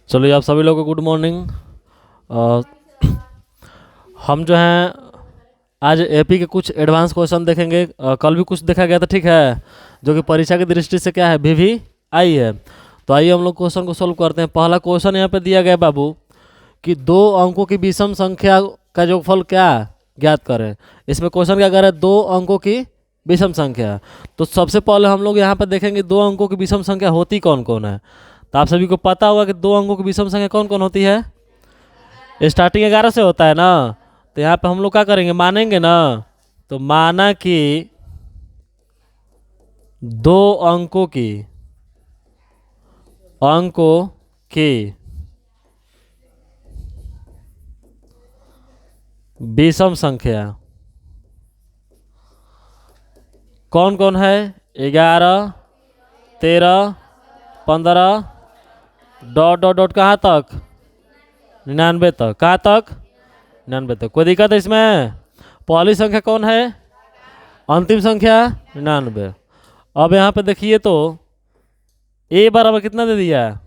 चलिए आप सभी लोगों को गुड मॉर्निंग। हम जो हैं आज एपी के कुछ एडवांस क्वेश्चन देखेंगे। कल भी कुछ देखा गया था, ठीक है, जो कि परीक्षा की दृष्टि से क्या है, भी आई है। तो आइए हम लोग क्वेश्चन को सोल्व करते हैं। पहला क्वेश्चन यहाँ पे दिया गया है बाबू कि दो अंकों की विषम संख्या का योगफल क्या ज्ञात करें। इसमें क्वेश्चन क्या कर रहा है, दो अंकों की विषम संख्या। तो सबसे पहले हम लोग यहाँ पर देखेंगे दो अंकों की विषम संख्या होती कौन कौन है। तो आप सभी को पता होगा कि दो अंकों की विषम संख्या कौन कौन होती है। स्टार्टिंग 11 से होता है ना। तो यहाँ पे हम लोग क्या करेंगे, मानेंगे ना। तो माना कि दो अंकों की विषम संख्या कौन कौन है। 11, 13, 15, डॉट डॉट डॉट कहाँ तक, 99 तक। कहाँ तक, 99 तक। कोई दिक्कत है इसमें। पहली संख्या कौन है, अंतिम संख्या 99। अब यहाँ पे देखिए तो ए बराबर कितना दे दिया,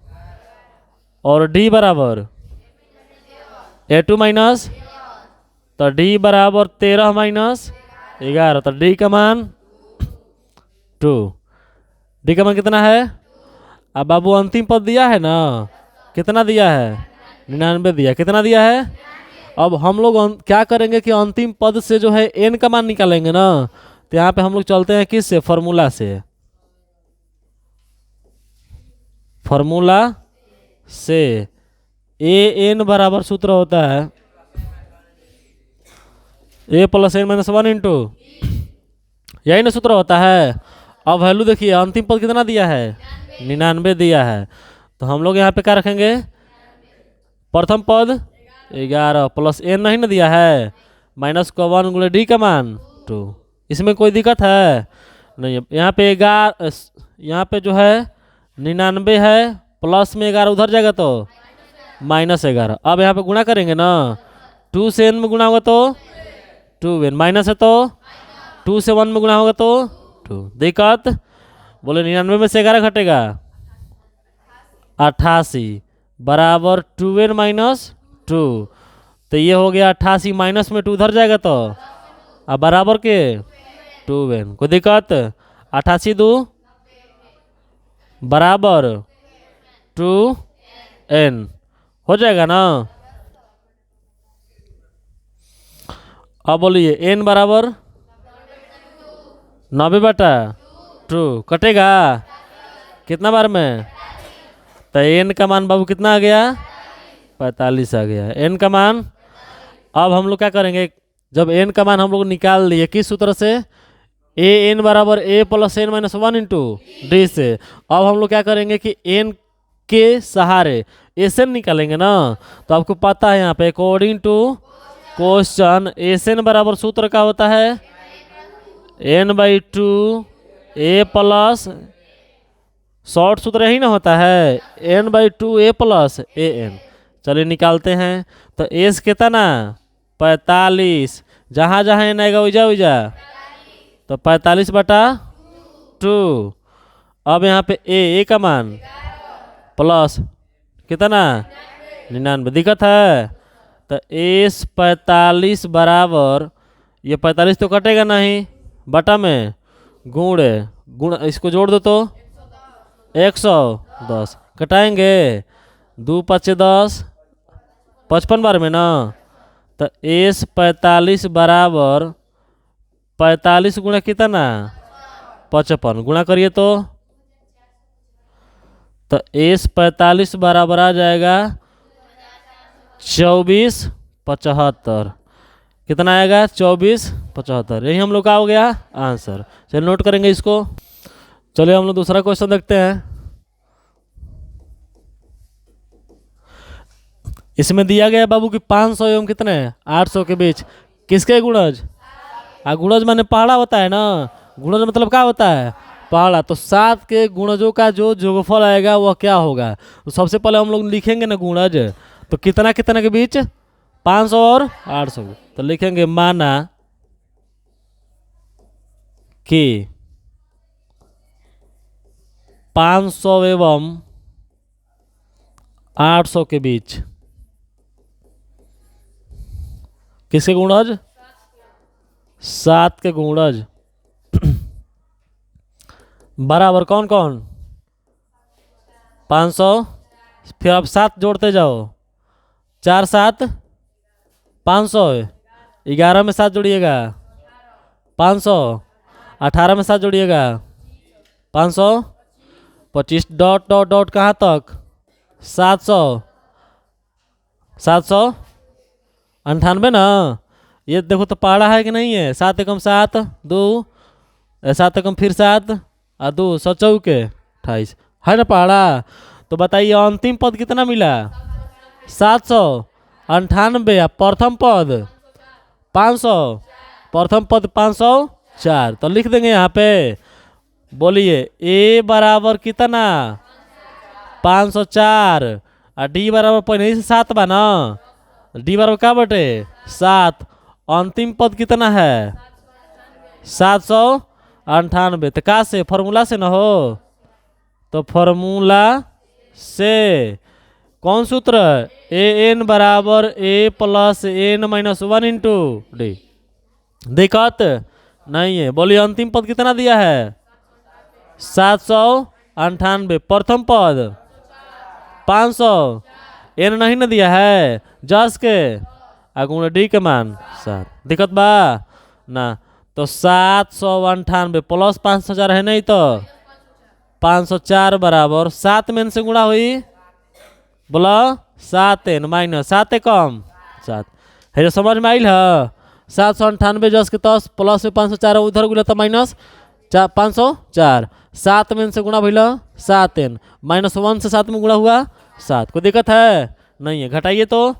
और डी बराबर A2 माइनस, तो डी बराबर 13 माइनस 11, तो डी का मान 2। डी का मान कितना है। अब बाबू अंतिम पद दिया है ना, कितना दिया है, 99 दिया। कितना दिया है। अब हम लोग क्या करेंगे कि अंतिम पद से जो है एन का मान निकालेंगे ना। तो यहाँ पे हम लोग चलते हैं किस से, फॉर्मूला से। फॉर्मूला से ए एन बराबर सूत्र होता है ए प्लस एन माइनस 1 इंटू, यही ना सूत्र होता है। अब वैल्यू देखिए, अंतिम पद कितना दिया है, 99 दिया है। तो हम लोग यहाँ पे क्या रखेंगे, प्रथम पद 11 प्लस एन नहीं ना दिया है, माइनस का 1 गुणे डी का मान 2। इसमें कोई दिक्कत है नहीं है। यहाँ पे 11, यहाँ पे जो है 99 है, प्लस में 11 उधर जाएगा तो माइनस 11। अब यहाँ पे गुणा करेंगे ना, 2 से एन में गुणा होगा तो 2n, माइनस है तो 2 से 1 में गुणा होगा तो 2। दिक्कत बोले 99 में से 11 घटेगा 88 बराबर 2n माइनस 2। तो ये हो गया 88 माइनस में 2 उधर जाएगा तो अब बराबर के 2n। कोई दिक्कत, 88 2 बराबर 2n हो जाएगा ना। अब बोलिए n बराबर 90/2 कटेगा कितना बार में। तो n का मान बाबू कितना आ गया, 45 आ गया n का मान। अब हम लोग क्या करेंगे, जब n का मान हम लोग निकाल लिए किस सूत्र से, ए एन बराबर A plus N minus 1 into D से। अब हम लोग क्या करेंगे कि n के सहारे एस एन निकालेंगे ना। तो आपको पता है यहाँ पे according to question S N बराबर सूत्र का होता है n/2 ए प्लस, शॉर्ट सूत्र यही ना होता है, n/2 A plus A N. चलिए निकालते हैं। तो एस कितना 45, जहाँ जहाँ एन आएगा उजा उजा, तो 45/2। अब यहाँ पे ए का मान प्लस कितना 99। दिक्कत है। तो एस 45 बराबर, ये 45 तो कटेगा नहीं, बटा में गुण इसको जोड़ दो तो 110 कटाएंगे, 2 5 10, 55 बार में ना। तो एस 45 बराबर 45 गुणा कितना 55 गुणा करिए तो एस 45 बराबर आ जाएगा 2475। कितना आएगा 2475। यही हम लोग का हो गया आंसर। चलिए नोट करेंगे इसको। चलिए हम लोग दूसरा क्वेश्चन देखते हैं। इसमें दिया गया है बाबू कि 500 एवं कितने 800 के बीच किसके गुणज। गुणज माने पहाड़ा होता है ना, गुणज मतलब क्या होता है, पहाड़ा। तो 7 के गुणजों का जो जोगफल आएगा वह क्या होगा। तो सबसे पहले हम लोग लिखेंगे ना गुणज, तो कितना कितना के बीच 500 और 800। तो लिखेंगे माना कि 500 एवं 800 के बीच। किसके गुणज? 7 के गुणज। बराबर कौन कौन? 500। फिर आप 7 जोड़ते जाओ। 4 7 500। 11 में 7 जोड़िएगा 500। 18 में 7 जोड़िएगा 500। 25 डॉट डॉट डॉट कहाँ तक? 700। 798 ना। ये देखो तो पहाड़ा है कि नहीं है? 7 एकम 7 2 7 एकम फिर 7 और 2 100 चौके 28 है ना पहाड़ा। तो बताइए अंतिम पद कितना मिला? 798। प्रथम पद 500। प्रथम पद 504। तो लिख देंगे यहाँ पे। बोलिए ए बराबर कितना? 504। और डी बराबर पहले से 7 बा ना। डी बराबर क्या बटे? 7। अंतिम पद कितना है? 798। तो का से? फॉर्मूला से ना हो। तो फॉर्मूला से कौन सूत्र? ए एन बराबर A plus N minus 1 into D. दिक्कत नहीं है। बोलिए अंतिम पद कितना दिया है? 798। प्रथम पद 500। एन नहीं ना दिया है जस के अगुण डी के मान 7। दिक्कत बा ना। तो 798 प्लस 504 है नहीं तो 504 बराबर 7 में से गुणा हुई। बोला 7 एन माइनस 7 कम 7 है जो समझ में आइल है। 798 जस के 10 प्लस में 504 उधर गुला तो माइनस 504। 7 में से गुणा भैया 7 एन माइनस 1 से 7 में गुणा हुआ 7। कोई दिक्कत है नहीं है। घटाइए तो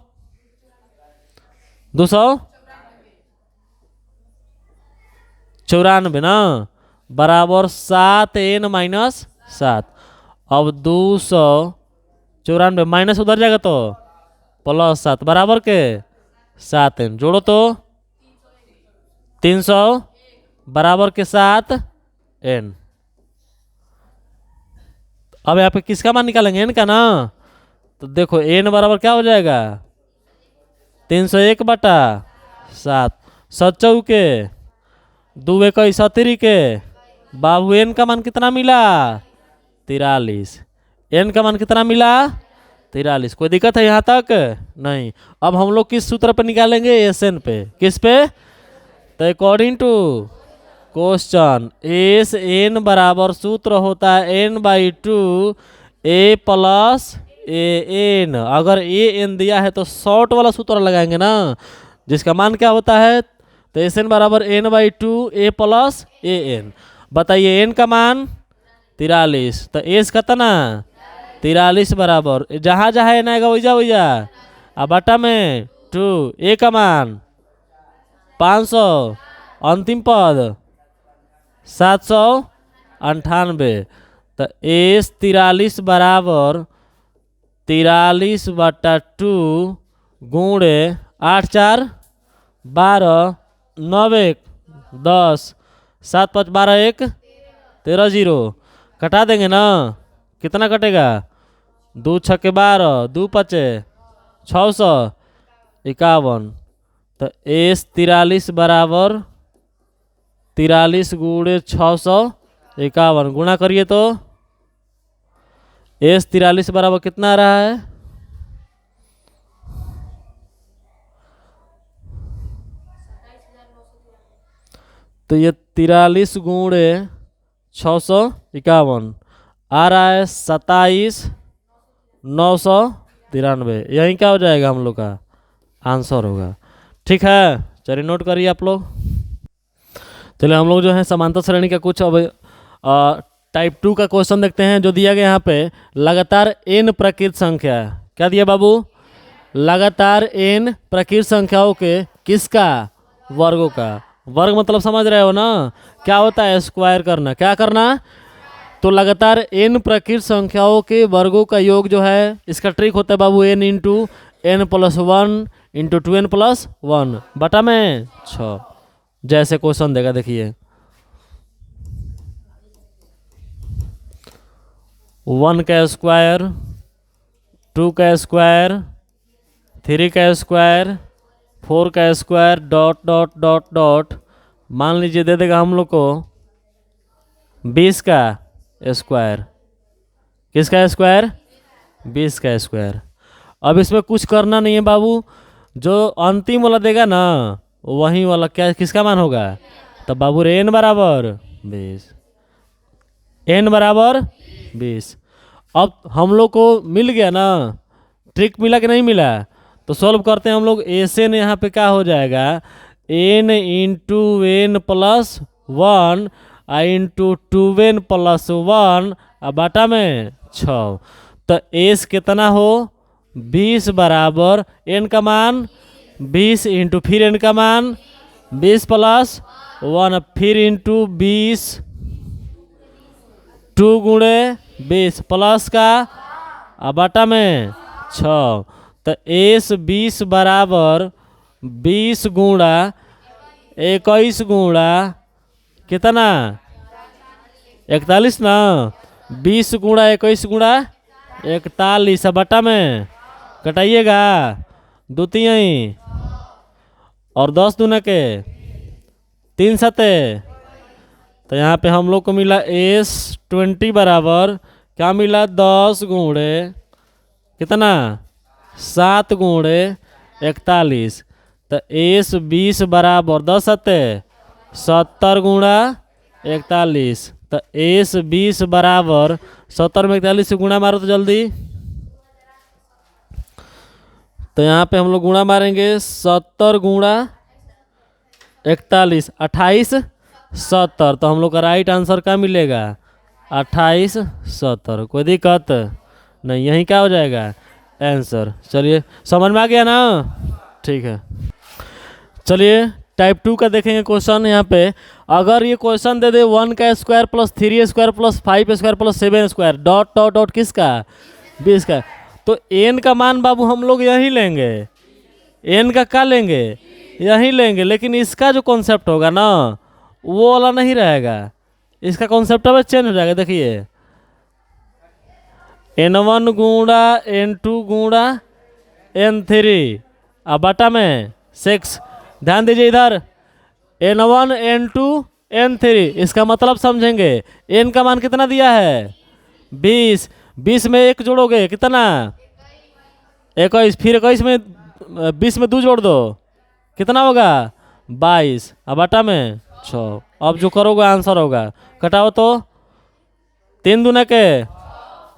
294 ना बराबर 7 एन माइनस 7। अब 294 माइनस उधर जाएगा तो प्लस 7 बराबर के 7 एन। जोड़ो तो 300 बराबर के 7 एन। अब यहाँ पे किसका मान निकालेंगे? एन का ना। तो देखो एन बराबर क्या हो जाएगा? 301 बटा 7 7 के 2 21 सतरी के। बाबू एन का मान कितना मिला? 43। एन का मान कितना मिला? 43। कोई दिक्कत है यहाँ तक नहीं। अब हम लोग किस सूत्र पे निकालेंगे? एस एन पे। किस पे? तो according to question S N बराबर सूत्र होता है N by 2 A plus A N. अगर ए एन दिया है तो शॉर्ट वाला सूत्र लगाएंगे ना जिसका मान क्या होता है? तो एस एन बराबर N by 2 A plus A N. बताइए एन का मान 43 तो एस कितना? 43 बराबर जहाँ जहाँ एन आएगा वैजा वैजा अब बटा में 2 ए का मान 500। अंतिम पद 798। तो एस 43 बराबर 43 बटा 2 गुणे 8 4 12 9 1 10 7 5 12 1 13 0। कटा देंगे ना। कितना कटेगा? 2 6 के 12 2 5 651। तो एस 43 बराबर 43 गुणे 651 गुणा करिए तो एस 43 बराबर कितना आ रहा है? तो ये 43 गुणे 651 आ रहा है 27,993। यही क्या हो जाएगा हम लोग का आंसर होगा। ठीक है चलिए नोट करिए आप लोग। चलिए हम लोग जो है समांतर श्रेणी का कुछ अब टाइप 2 का क्वेश्चन देखते हैं जो दिया गया यहाँ पे। लगातार n प्रकृत संख्या क्या दिया बाबू? लगातार n प्रकृत संख्याओं के किसका? वर्गों का। वर्ग मतलब समझ रहे हो ना क्या होता है? स्क्वायर करना। क्या करना? तो लगातार n प्रकृत संख्याओं के वर्गों का योग जो है इसका ट्रिक होता है बाबू n into n plus 1 into 2n plus 1 बटा में 6। जैसे क्वेश्चन देगा देखिए 1 का स्क्वायर 2 का स्क्वायर, 3 का स्क्वायर, 4 का square, dot dot dot dot, मान लीजिए दे देगा हम लोग को 20 का स्क्वायर। किसका स्क्वायर? 20 का स्क्वायर। अब इसमें कुछ करना नहीं है बाबू, जो अंतिम वाला देगा ना वही वाला क्या किसका मान होगा? तब बाबू रे n बराबर 20, n बराबर 20। अब हम लोग को मिल गया ना, ट्रिक मिला कि नहीं मिला? तो सॉल्व करते हैं हम लोग। ऐसे ने यहाँ पे क्या हो जाएगा, n into N plus 1 into 2n plus 1 बाटा में 6। तो एस कितना हो? 20 बराबर n का मान 20 इंटू फिर n का मान 20 प्लस 1 फिर इंटू 20, 2 गुणे 20 प्लस का बाटा में 6। तो एस 20 बराबर 20 गुणा 21 गुणा कितना? 41 ना। 20 गुणा 21 गुणा 41 बटा में कटाइएगा 2 3 और 10 दूना के 3 सते। तो यहाँ पे हम लोग को मिला एस 20 बराबर क्या मिला? 10 गुणे कितना? 7 गुणे 41। तो एस 20 बराबर 10 सते 70 गुणा 41। तो एस 20 बराबर 70 में 41 से गुणा मारो तो जल्दी। तो यहाँ पे हम लोग गुणा मारेंगे 70 गुणा 41 28 70। तो हम लोग का राइट आंसर क्या मिलेगा? 28 70। कोई दिक्कत नहीं, यही क्या हो जाएगा आंसर। चलिए समझ में आ गया ना? ठीक है, चलिए टाइप 2 का देखेंगे क्वेश्चन। यहाँ पे अगर ये क्वेश्चन दे दे 1 का square plus 3 square plus 5 square plus 7 square dot dot dot किसका? 20 का। तो n का मान बाबू हम लोग यही लेंगे, n का क्या लेंगे? यही लेंगे। लेकिन इसका जो कॉन्सेप्ट होगा ना वो वाला नहीं रहेगा, इसका कॉन्सेप्ट अब चेंज हो जाएगा। देखिए n1 गुणा n2 गुणा n3 बटा में 6। ध्यान दीजिए इधर n1 n2 n3, इसका मतलब समझेंगे। n का मान कितना दिया है? 20। 20 में 1 जोड़ोगे कितना? 21। फिर 21 में 20 में 2 जोड़ दो कितना होगा? 22 बटा में 6। अब जो करोगे आंसर होगा। कटाओ तो 3 दूना के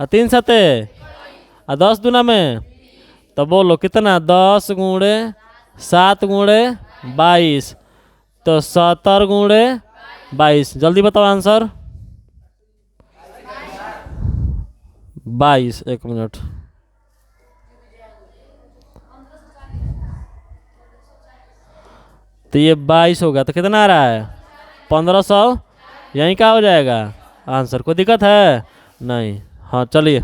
3 सते 10 दूना में। तो बोलो कितना? 10 गुणे 7 गुणे 22। तो 70 गुणे 22। जल्दी बताओ आंसर। 22। 1 मिनट। तो ये 22 होगा तो कितना आ रहा है? 1500। यहीं क्या हो जाएगा आंसर? कोई दिक्कत है नहीं? हाँ चलिए।